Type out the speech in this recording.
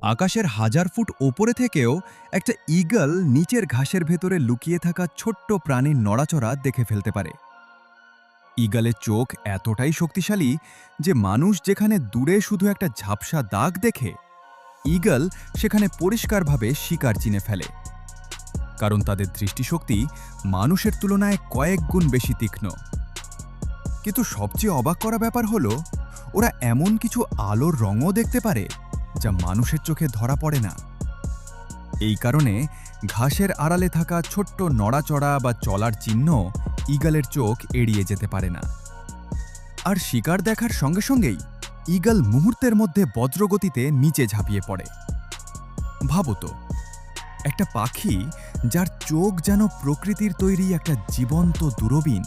আকাশের 1000 ফুট ওপরে থেকেও একটা ঈগল নিচের ঘাসের ভেতরে লুকিয়ে থাকা ছোট্ট প্রাণীর নড়াচড়া দেখে ফেলতে পারে। ঈগলের চোখ এতটাই শক্তিশালী যে মানুষ যেখানে দূরে শুধু একটা ঝাপসা দাগ দেখে, ঈগল সেখানে পরিষ্কারভাবে শিকার চিনে ফেলে। কারণ তাদের দৃষ্টিশক্তি মানুষের তুলনায় কয়েক গুণ বেশি তীক্ষ্ণ। কিন্তু সবচেয়ে অবাক করা ব্যাপার হলো, ওরা এমন কিছু আলোর রঙও দেখতে পারে যা মানুষের চোখে ধরা পড়ে না। এই কারণে ঘাসের আড়ালে থাকা ছোট্ট নড়াচড়া বা চলার চিহ্ন ঈগলের চোখ এড়িয়ে যেতে পারে না। আর শিকার দেখার সঙ্গে সঙ্গেই ঈগল মুহূর্তের মধ্যে বজ্রগতিতে নিচে ঝাঁপিয়ে পড়ে। ভাবো তো, একটা পাখি যার চোখ যেন প্রকৃতির তৈরি একটা জীবন্ত দূরবীন,